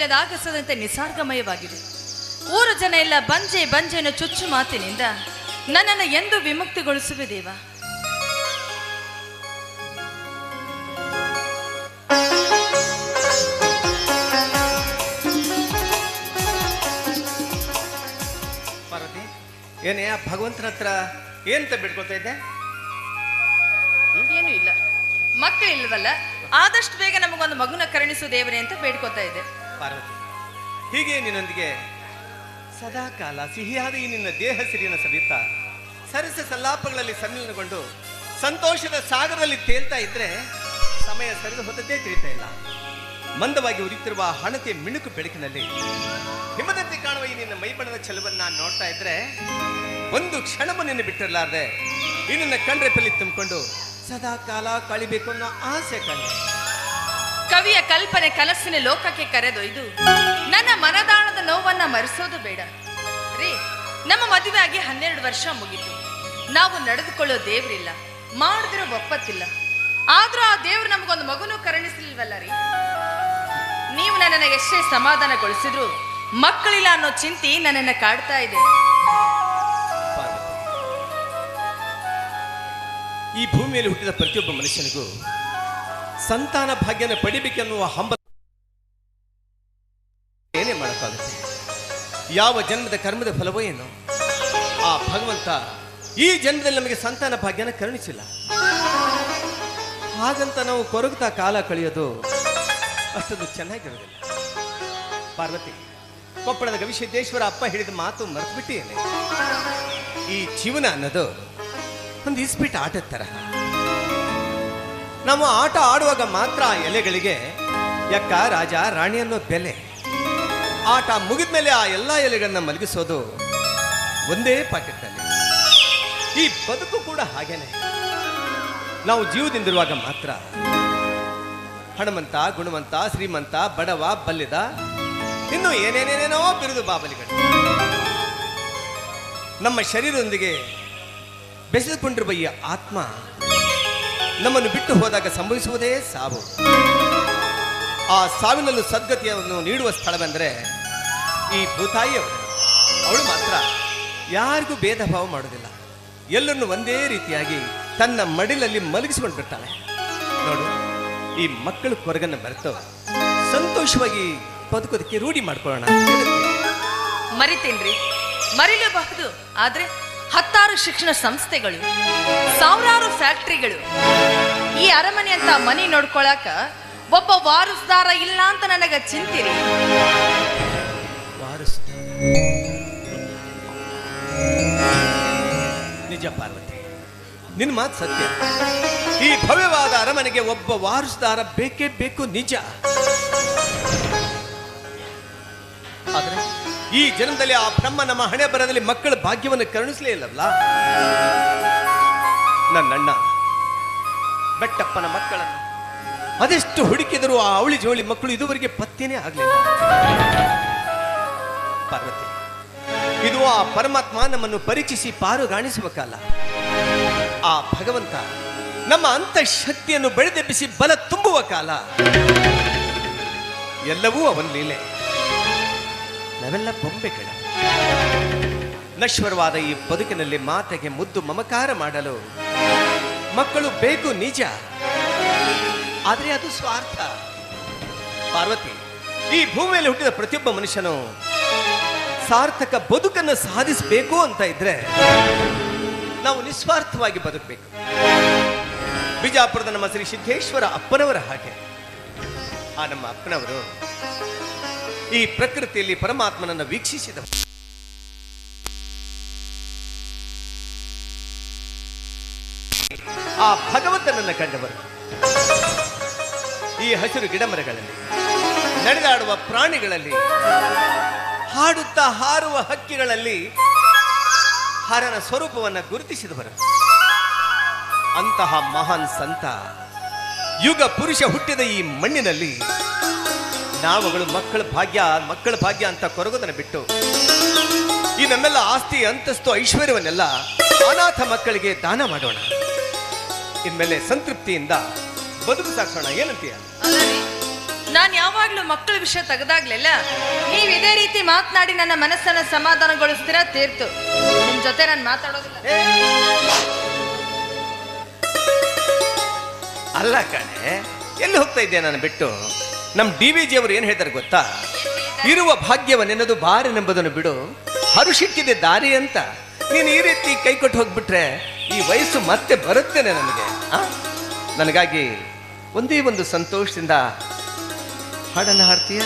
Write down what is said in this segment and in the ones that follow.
ಅರ್ಥವಿಲ್ಲದ ಆಗಸದಂತೆ ನಿಸರ್ಗಮಯವಾಗಿದೆ. ಊರು ಜನ ಎಲ್ಲ ಬಂಜೆ ಬಂಜೆಯನ್ನು ಚುಚ್ಚು ಮಾತಿನಿಂದ ನನ್ನನ್ನು ಎಂದು ವಿಮುಕ್ತಿಗೊಳಿಸುವೆ ದೇವ. ಪಾರ್ವತಿ, ಏನೇ ಭಗವಂತನ ಹತ್ರ ಏನಂತ ಬಿಡ್ಕೊತಾ ಇದ್ದೆ? ಏನೂ ಇಲ್ಲ, ಮಕ್ಕಳಿಲ್ವಲ್ಲ, ಆದಷ್ಟು ಬೇಗ ನಮಗೊಂದು ಮಗುನ ಕರುಣಿಸು ದೇವರೇ ಅಂತ ಬೇಡ್ಕೊತಾ ಇದ್ದೆ. ಪಾರ್ವತಿ, ಹೀಗೆ ನಿನ್ನೊಂದಿಗೆ ಸದಾ ಕಾಲ ಸಿಹಿಯಾದ ಈ ನಿನ್ನ ದೇಹ ಸಿರಿಯನ್ನು ಸವಿತಾ ಸರಸ ಸಲ್ಲಾಪಗಳಲ್ಲಿ ಸಮ್ಮಿಲನಗೊಂಡು ಸಂತೋಷದ ಸಾಗರದಲ್ಲಿ ತೇಲ್ತಾ ಇದ್ರೆ ಸಮಯ ಸರಿದು ಹೋದದ್ದೇ ತಿಳಿತಾ ಇಲ್ಲ. ಮಂದವಾಗಿ ಉರಿಯುತ್ತಿರುವ ಹಣತೆ ಮಿಣುಕು ಬೆಳಕಿನಲ್ಲಿ ಹಿಮದಂತೆ ಕಾಣುವ ಈ ನಿನ್ನ ಮೈಬಣ್ಣದ ಛಲವನ್ನ ನೋಡ್ತಾ ಇದ್ರೆ ಒಂದು ಕ್ಷಣವೂ ನಿನ್ನ ಬಿಟ್ಟಿರಲಾರ್ದೆ ಈ ನಿನ್ನ ಕಣ್ರೆಪ್ಪಲ್ಲಿ ತುಂಬಿಕೊಂಡು ಸದಾ ಕಾಲ ಕಳಿಬೇಕು ಅನ್ನೋ ಆಸೆ ಕಂಡು ಕವಿಯ ಕಲ್ಪನೆ ಕನಸಿನ ಲೋಕಕ್ಕೆ ಕರೆದೊಯ್ದು ನನ್ನ ಮನದಾಳದ ನೋವನ್ನ ಮರೆಸೋದು ಬೇಡ ರೀ. ನಮ್ಮ ಮದುವೆ ಆಗಿ 12 ವರ್ಷ ಮುಗಿತು. ನಾವು ನಡೆದುಕೊಳ್ಳೋ ದೇವ್ರಿಲ್ಲ, ಮಾಡಿದಿರೋ ಒಪ್ಪತ್ತಿಲ್ಲ. ಆದ್ರೂ ಆ ದೇವ್ರು ನಮಗೊಂದು ಮಗುನೂ ಕರುಣಿಸಲಿಲ್ವಲ್ಲ ರೀ. ನೀವು ನನ್ನನ್ನು ಎಷ್ಟೇ ಸಮಾಧಾನಗೊಳಿಸಿದ್ರು ಮಕ್ಕಳಿಲ್ಲ ಅನ್ನೋ ಚಿಂತೆ ನನ್ನನ್ನು ಕಾಡ್ತಾ ಇದೆ. ಈ ಭೂಮಿಯಲ್ಲಿ ಹುಟ್ಟಿದ ಪ್ರತಿಯೊಬ್ಬ ಮನುಷ್ಯನಿಗೂ ಸಂತಾನ ಭಾಗ್ಯನ ಪಡಿಬೇಕೆನ್ನುವ ಹಂಬಲ ಏನೇ ಮಾಡೋಕ್ಕಾಗುತ್ತೆ? ಯಾವ ಜನ್ಮದ ಕರ್ಮದ ಫಲವೋ ಏನೋ ಆ ಭಗವಂತ ಈ ಜನ್ಮದಲ್ಲಿ ನಮಗೆ ಸಂತಾನ ಭಾಗ್ಯನ ಕರುಣಿಸಿಲ್ಲ. ಹಾಗಂತ ನಾವು ಕೊರಗುತ್ತಾ ಕಾಲ ಕಳೆಯೋದು ಅಷ್ಟೊಂದು ಚೆನ್ನಾಗಿರೋದಿಲ್ಲ. ಪಾರ್ವತಿ, ಕೊಪ್ಪಳದ ಗವಿಸಿದ್ದೇಶ್ವರ ಅಪ್ಪ ಹೇಳಿದ ಮಾತು ಮರೆತು ಬಿಟ್ಟಿದ್ದೇನೆ. ಈ ಜೀವನ ಅನ್ನೋದು ಒಂದು ಇಸ್ಪಿಟ್ ಆಟದ ತರಹ. ನಾವು ಆಟ ಆಡುವಾಗ ಮಾತ್ರ ಆ ಎಲೆಗಳಿಗೆ ಯಕ್ಕ ರಾಜ ರಾಣಿ ಅನ್ನೋ ಬೆಲೆ. ಆಟ ಮುಗಿದ ಮೇಲೆ ಆ ಎಲ್ಲ ಎಲೆಗಳನ್ನ ಮಲಗಿಸೋದು ಒಂದೇ ಪಾಕೆಟ್ನಲ್ಲಿ. ಈ ಬದುಕು ಕೂಡ ಹಾಗೇನೆ. ನಾವು ಜೀವದಿಂದಿರುವಾಗ ಮಾತ್ರ ಹಣಮಂತ, ಗುಣವಂತ, ಶ್ರೀಮಂತ, ಬಡವ, ಬಲ್ಲಿದ, ಇನ್ನು ಏನೇನೇನೇನೋ ಬಿರುದು ಬಾಬಲಿಗಳು ನಮ್ಮ ಶರೀರದೊಂದಿಗೆ ಬೆಸೆದುಕೊಂಡಿರುವ ಈ ಆತ್ಮ ನಮ್ಮನ್ನು ಬಿಟ್ಟು ಹೋದಾಗ ಸಂಭವಿಸುವುದೇ ಸಾವು. ಆ ಸಾವಿನಲ್ಲೂ ಸದ್ಗತಿಯನ್ನು ನೀಡುವ ಸ್ಥಳವೆಂದರೆ ಈ ಭೂತಾಯಿಯವರು. ಅವಳು ಮಾತ್ರ ಯಾರಿಗೂ ಭೇದ ಭಾವ ಮಾಡೋದಿಲ್ಲ. ಎಲ್ಲರನ್ನು ಒಂದೇ ರೀತಿಯಾಗಿ ತನ್ನ ಮಡಿಲಲ್ಲಿ ಮಲಗಿಸಿಕೊಂಡು ಬಿಡ್ತಾಳೆ. ನೋಡು, ಈ ಮಕ್ಕಳು ಕೊರಗನ್ನು ಮರೆತು ಸಂತೋಷವಾಗಿ ಬದುಕೋದಕ್ಕೆ ರೂಢಿ ಮಾಡ್ಕೊಳ್ಳೋಣ. ಮರಿತೇನ್ರಿ, ಮರಿಲೇಬಹುದು. ಆದ್ರೆ 10 ಶಿಕ್ಷಣ ಸಂಸ್ಥೆಗಳು, 1000 ಫ್ಯಾಕ್ಟರಿಗಳು, ಈ ಅರಮನೆ ಅಂತ ಮನೆ ನೋಡ್ಕೊಳಕ ಒಬ್ಬ ವಾರಸ್ದಾರ ಇಲ್ಲ ಅಂತ ನನಗ ಚಿಂತಿರಿ. ನಿಜ ಪಾರ್ವತಿ, ನಿನ್ನ ಮಾತು ಸತ್ಯ. ಈ ಭವ್ಯವಾದ ಅರಮನೆಗೆ ಒಬ್ಬ ವಾರಸ್ದಾರ ಬೇಕೇ ಬೇಕು, ನಿಜ. ಆದ್ರೆ ಈ ಜನ್ಮದಲ್ಲಿ ಆ ಬ್ರಹ್ಮ ನಮ್ಮ ಹಣೆ ಬರದಲ್ಲಿ ಮಕ್ಕಳ ಭಾಗ್ಯವನ್ನು ಕರುಣಿಸಲೇ ಇಲ್ಲವಲ್ಲ. ನನ್ನಣ್ಣ ಬೆಟ್ಟಪ್ಪನ ಮಕ್ಕಳನ್ನು ಅದೆಷ್ಟು ಹುಡುಕಿದರೂ ಆ ಅವಳಿ ಜೋಳಿ ಮಕ್ಕಳು ಇದುವರೆಗೆ ಪತ್ತೆನೇ ಆಗಲಿಲ್ಲ. ಪಾರ್ವತಿ, ಇದು ಆ ಪರಮಾತ್ಮ ನಮ್ಮನ್ನು ಪರೀಕ್ಷಿಸಿ ಪಾರುಗಾಣಿಸುವ ಕಾಲ. ಆ ಭಗವಂತ ನಮ್ಮ ಅಂತಃಶಕ್ತಿಯನ್ನು ಬೆಳೆದೆಬ್ಬಿಸಿ ಬಲ ತುಂಬುವ ಕಾಲ. ಎಲ್ಲವೂ ಅವನ ಲೀಲೆ. ನಾವೆಲ್ಲ ಬೊಂಬೆಗಳ. ನಶ್ವರವಾದ ಈ ಬದುಕಿನಲ್ಲಿ ಮಾತೆಗೆ ಮುದ್ದು ಮಮಕಾರ ಮಾಡಲು ಮಕ್ಕಳು ಬೇಕು, ನಿಜ. ಆದರೆ ಅದು ಸ್ವಾರ್ಥ. ಪಾರ್ವತಿ, ಈ ಭೂಮಿಯಲ್ಲಿ ಹುಟ್ಟಿದ ಪ್ರತಿಯೊಬ್ಬ ಮನುಷ್ಯನು ಸಾರ್ಥಕ ಬದುಕನ್ನು ಸಾಧಿಸಬೇಕು ಅಂತ ಇದ್ರೆ ನಾವು ನಿಸ್ವಾರ್ಥವಾಗಿ ಬದುಕಬೇಕು. ಬಿಜಾಪುರದ ನಮ್ಮ ಶ್ರೀ ಸಿದ್ದೇಶ್ವರ ಅಪ್ಪನವರ ಹಾಗೆ ಆ ನಮ್ಮ ಅಪ್ಪನವರು ಈ ಪ್ರಕೃತಿಯಲ್ಲಿ ಪರಮಾತ್ಮನನ್ನು ವೀಕ್ಷಿಸಿದವರು. ಆ ಭಗವಂತನನ್ನು ಕಂಡವರು. ಈ ಹಸಿರು ಗಿಡಮರಗಳಲ್ಲಿ, ನಡೆದಾಡುವ ಪ್ರಾಣಿಗಳಲ್ಲಿ, ಹಾಡುತ್ತಾ ಹಾರುವ ಹಕ್ಕಿಗಳಲ್ಲಿ ಹರನ ಸ್ವರೂಪವನ್ನು ಗುರುತಿಸಿದವರು. ಅಂತಹ ಮಹಾನ್ ಸಂತ ಯುಗ ಪುರುಷ ಹುಟ್ಟಿದ ಈ ಮಣ್ಣಿನಲ್ಲಿ ನಾವುಗಳು ಮಕ್ಕಳ ಭಾಗ್ಯ ಅಂತ ಕೊರಗೋದನ್ನು ಬಿಟ್ಟು ಈ ನಮ್ಮೆಲ್ಲ ಆಸ್ತಿ, ಅಂತಸ್ತು, ಐಶ್ವರ್ಯವನ್ನೆಲ್ಲ ಅನಾಥ ಮಕ್ಕಳಿಗೆ ದಾನ ಮಾಡೋಣ. ಇನ್ಮೇಲೆ ಸಂತೃಪ್ತಿಯಿಂದ ಬದುಕು ಸಾಗಿಸೋಣ. ಏನಂತೀಯ? ನಾನು ಯಾವಾಗ್ಲೂ ಮಕ್ಕಳ ವಿಷಯ ತೆಗೆದಾಗ್ಲೆಲ್ಲ ನೀವ್ ಇದೇ ರೀತಿ ಮಾತನಾಡಿ ನನ್ನ ಮನಸ್ಸನ್ನ ಸಮಾಧಾನಗೊಳಿಸ್ತೀರಾ ತೀರ್ತು. ನಿಮ್ ಜೊತೆ ನಾನು ಮಾತಾಡೋದಿಲ್ಲ. ಅಲ್ಲ ಕಣೆ, ಎಲ್ಲಿ ಹೋಗ್ತಾ ಇದ್ದೆ ನಾನು ಬಿಟ್ಟು? ನಮ್ಮ DVG ಅವರು ಏನ್ ಹೇಳ್ತಾರೆ ಗೊತ್ತಾ? ಇರುವ ಭಾಗ್ಯವನ್ನೆನ್ನದು ಬಾರೆನೆಂಬುದನ್ನು ಬಿಡು, ಹರುಷಿಕ್ಕಿದೆ ದಾರಿ ಅಂತ. ನೀನು ಈ ರೀತಿ ಕೈ ಕೊಟ್ಟು ಹೋಗ್ಬಿಟ್ರೆ ಈ ವಯಸ್ಸು ಮತ್ತೆ ಬರುತ್ತೇನೆ ನನಗೆ. ನನಗಾಗಿ ಒಂದೇ ಒಂದು ಸಂತೋಷದಿಂದ ಹಾಡನ್ನು ಹಾಡ್ತೀಯ?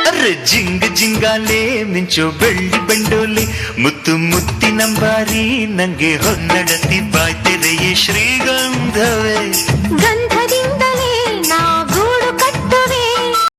ಅರೆ ಜಿಂಗ ಜಿಂಗಾಲೆ ಮಿಂಚು ಬೆಳ್ಳಿ ಬಂಡೋಲಿ ಮುತ್ತು ಮುತ್ತಿನಂಬಾರಿ ನಂಗೆ ಹೊನ್ನಡತಿ ಬಾಯ್ತೆರೆಯೇ ಶ್ರೀಗಂಧವೇ ಗಂಧ